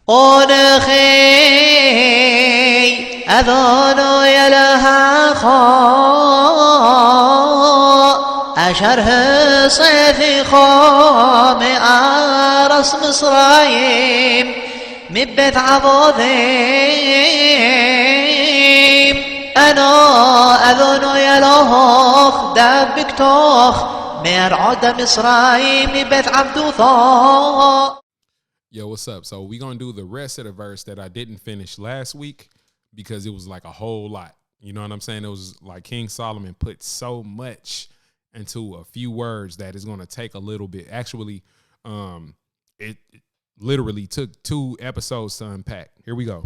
أنخي أذون يلها خاء أشره صيثي خام أرس مصرايم مبت عظوذيم أنا أذون يلوخ دابك توخ مرعود مصرايم مبت عبدو ثاء. Yo, what's up? So we're going to do the rest of the verse that I didn't finish last week because it was like a whole lot. You know what I'm saying? It was like King Solomon put so much into a few words that it's going to take a little bit. Actually, it literally took 2 episodes to unpack. Here we go.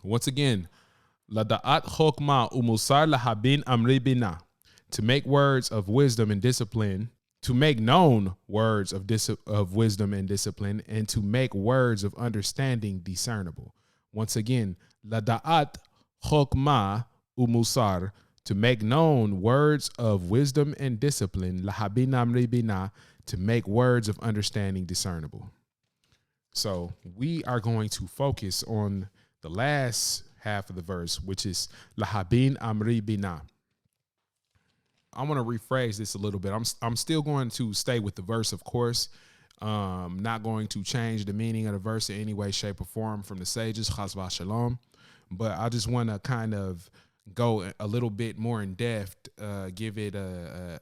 Once again, Lada'at chokma umusar lahabin amribina, to make words of wisdom and discipline, to make known words of wisdom and discipline, and to make words of understanding discernible. Once again, lada'at chokma umusar, to make known words of wisdom and discipline, lahabinam ribina, to make words of understanding discernible. So we are going to focus on the last half of the verse, which is lahabin amri bina. I want to rephrase this a little bit. I'm still going to stay with the verse, of course. Not going to change the meaning of the verse in any way, shape, or form from the sages. Chazva shalom. But I just want to kind of go a little bit more in depth, give it a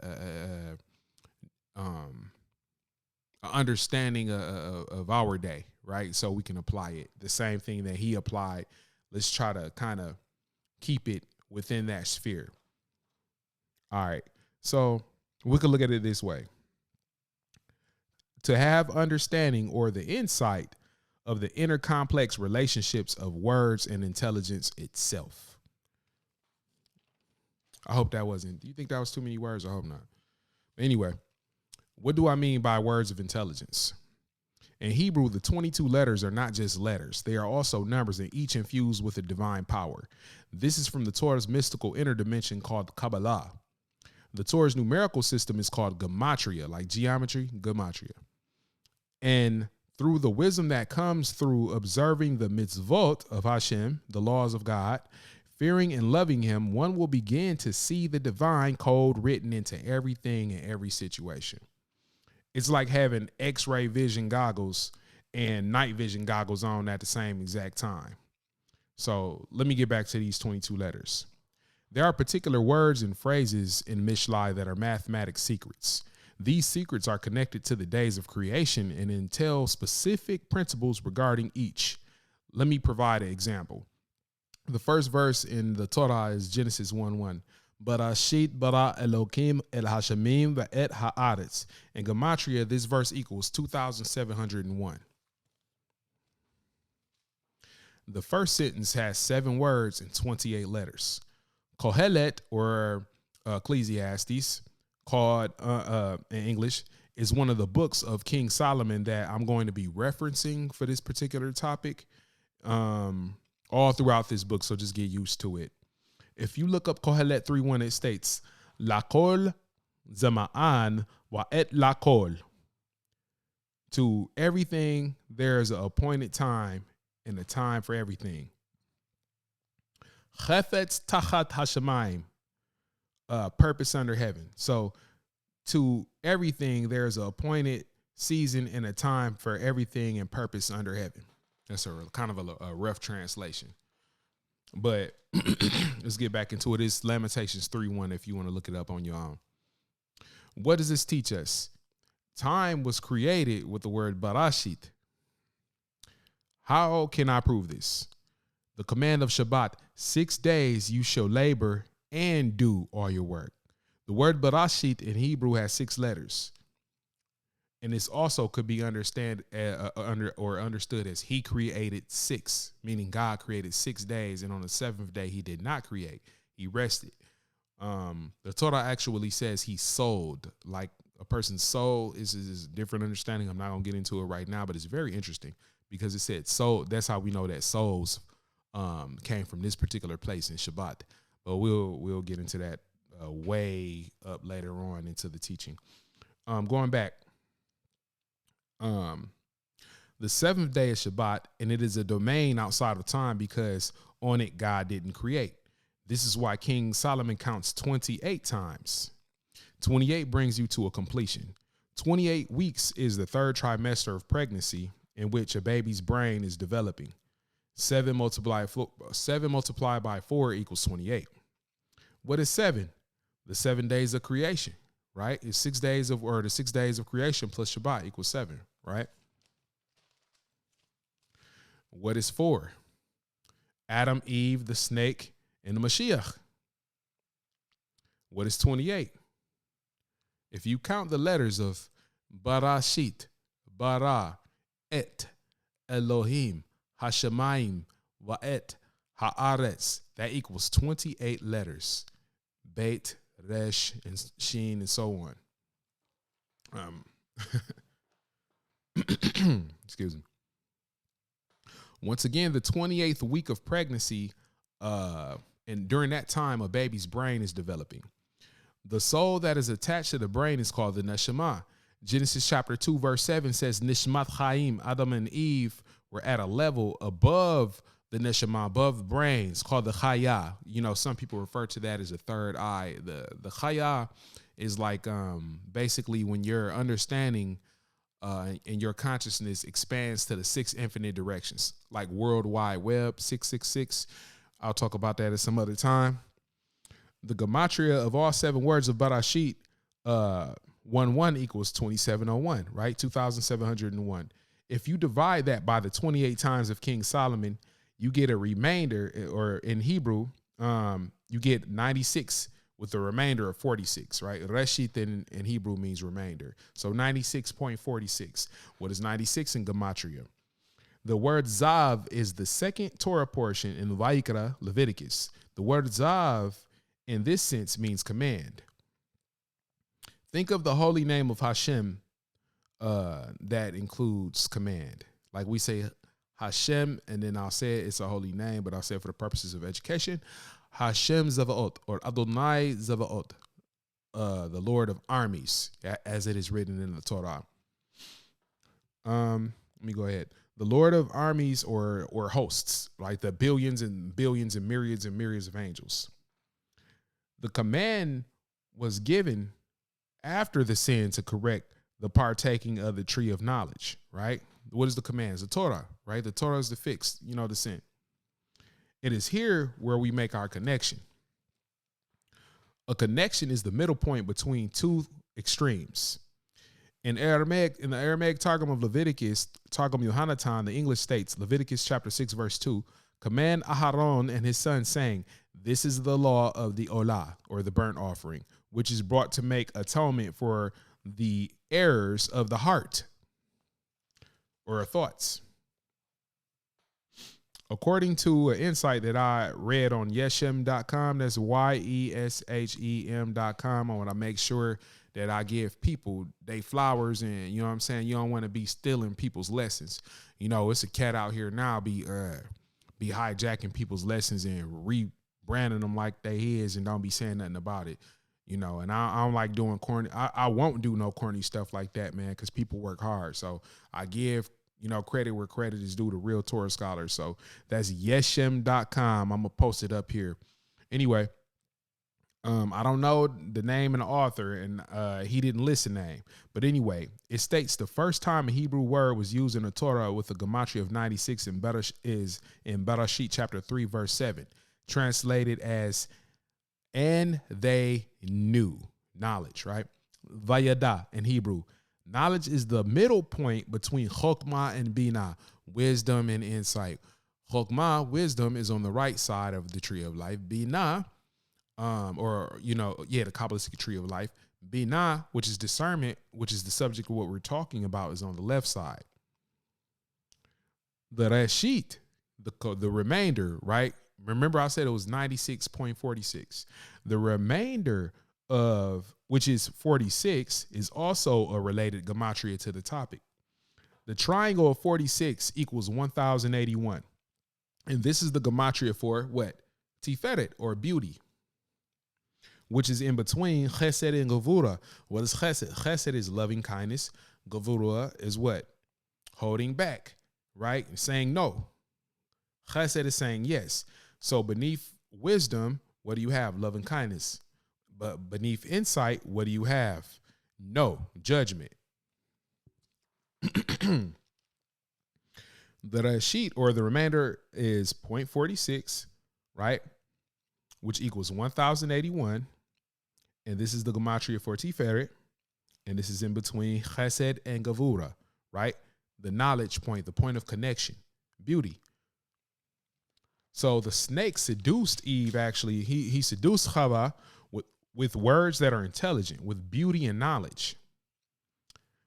understanding of our day, right? So we can apply it. The same thing that he applied. Let's try to kind of keep it within that sphere. All right, so we could look at it this way. To have understanding or the insight of the inner complex relationships of words and intelligence itself. I hope that wasn't, do you think that was too many words? I hope not. Anyway, what do I mean by words of intelligence? In Hebrew, the 22 letters are not just letters. They are also numbers, and each infused with a divine power. This is from the Torah's mystical inner dimension called Kabbalah. The Torah's numerical system is called gematria, like geometry, gematria. And through the wisdom that comes through observing the mitzvot of Hashem, the laws of God, fearing and loving him, one will begin to see the divine code written into everything and every situation. It's like having X-ray vision goggles and night vision goggles on at the same exact time. So let me get back to these 22 letters. There are particular words and phrases in Mishlai that are mathematic secrets. These secrets are connected to the days of creation and entail specific principles regarding each. Let me provide an example. The first verse in the Torah is Genesis 1:1. Barashit bara Elokim el Hashamim va'et ha'aretz. In Gematria, this verse equals 2,701. The first sentence has 7 words and 28 letters. Kohelet, or Ecclesiastes, called in English, is one of the books of King Solomon that I'm going to be referencing for this particular topic all throughout this book, so just get used to it. If you look up Kohelet 3:1, it states, Lakol zama'an wa'et lakol. To everything, there's an appointed time and a time for everything. Chefetz tachat hashemayim, purpose under heaven. So to everything, there's an appointed season and a time for everything and purpose under heaven. That's a kind of a rough translation. But let's get back into it. It's Lamentations 3:1 if you want to look it up on your own. What does this teach us? Time was created with the word barashit. How can I prove this? The command of Shabbat, 6 days you shall labor and do all your work. The word barashit in Hebrew has 6 letters. And this also could be understood as he created 6, meaning God created 6 days, and on the 7th day he did not create. He rested. The Torah actually says he sold. Like a person's soul is a different understanding. I'm not going to get into it right now, but it's very interesting because it said soul. That's how we know that souls came from this particular place in Shabbat. But we'll get into that way up later on into the teaching. Going back. The seventh day is Shabbat, and it is a domain outside of time because on it God didn't create. This is why King Solomon counts 28 times. 28 brings you to a completion. 28 weeks is the third trimester of pregnancy in which a baby's brain is developing. 7 multiplied by 4 equals 28. What is 7? The 7 days of creation, right? It's the 6 days of creation plus Shabbat equals 7, right? What is 4? Adam, Eve, the snake, and the Mashiach. What is 28? If you count the letters of Barashit, Bara, Et, Elohim, Hashemayim, Va'et, Haaretz, that equals 28 letters. Beit, Resh, and Sheen, and so on. Excuse me. Once again, the 28th week of pregnancy, and during that time, a baby's brain is developing. The soul that is attached to the brain is called the neshama. Genesis chapter 2, verse 7 says, Nishmat Chaim, Adam and Eve were at a level above the neshama, above the brains, called the chaya. You know, some people refer to that as a third eye. The chaya is like basically when your understanding and your consciousness expands to the 6 infinite directions, like World Wide Web, 666. I'll talk about that at some other time. The gematria of all 7 words of Barashit, 1 equals 2701, right? 2,701. If you divide that by the 28 times of King Solomon, you get a remainder, or in Hebrew, you get 96 with a remainder of 46, right? Reshit in Hebrew means remainder. So 96.46. What is 96 in gematria? The word Zav is the second Torah portion in Vayikra, Leviticus. The word Zav in this sense means command. Think of the holy name of Hashem that includes command. Like we say Hashem, and then I'll say it's a holy name, but I'll say it for the purposes of education. Hashem Zavaot, or Adonai Zavaot, the Lord of armies, as it is written in the Torah. Let me go ahead. The Lord of armies, or hosts, like the billions and billions and myriads of angels. The command was given after the sin to correct the partaking of the tree of knowledge, right? What is the command? It's the Torah, right? The Torah is the fix, the sin. It is here where we make our connection. A connection is the middle point between 2 extremes. In the Aramaic Targum of Leviticus, Targum Yohanatan, the English states, Leviticus chapter 6, verse 2, command Aharon and his son, saying, this is the law of the Olah, or the burnt offering, which is brought to make atonement for the errors of the heart, or thoughts. According to an insight that I read on yeshem.com, that's YESHEM.com, I want to make sure that I give people they flowers, and you know what I'm saying? You don't want to be stealing people's lessons. It's a cat out here now be hijacking people's lessons and rebranding them like they is and don't be saying nothing about it. And I don't like doing corny. I won't do no corny stuff like that, man, because people work hard. So I give credit where credit is due to real Torah scholars. So that's yeshem.com. I'm going to post it up here. Anyway, I don't know the name and the author, and he didn't list the name. But anyway, it states the first time a Hebrew word was used in the Torah with a gematria of 96 is in Bereshit chapter 3, verse 7, translated as, and they knew, knowledge, right? Vayada in Hebrew. Knowledge is the middle point between Chokmah and Binah, wisdom and insight. Chokmah, wisdom, is on the right side of the tree of life. Binah, the Kabbalistic tree of life. Binah, which is discernment, which is the subject of what we're talking about, is on the left side. The Reshit, the remainder, right? Remember I said it was 96.46. The remainder of, which is 46, is also a related gematria to the topic. The triangle of 46 equals 1081. And this is the gematria for what? Tiferet, or beauty, which is in between chesed and gevura. What is chesed? Chesed is loving kindness. Gevura is what? holding back, right? Saying no. Chesed is saying yes. So beneath wisdom, what do you have? Love and kindness. But beneath insight, what do you have? No, judgment. The rashit, or the remainder, is 0.46, right? Which equals 1081. And this is the gematria for Tiferet. And this is in between chesed and gavura, right? The knowledge point, the point of connection, beauty. So the snake seduced Eve, actually. He seduced Chava with words that are intelligent, with beauty and knowledge.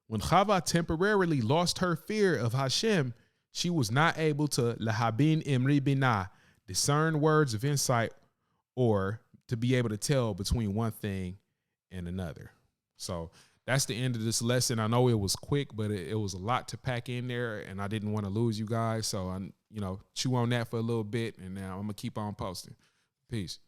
When Chava temporarily lost her fear of Hashem, she was not able to lahabin imri binah, discern words of insight, or to be able to tell between one thing and another. So that's the end of this lesson. I know it was quick, but it was a lot to pack in there, and I didn't want to lose you guys. So chew on that for a little bit, and now I'm gonna keep on posting. Peace.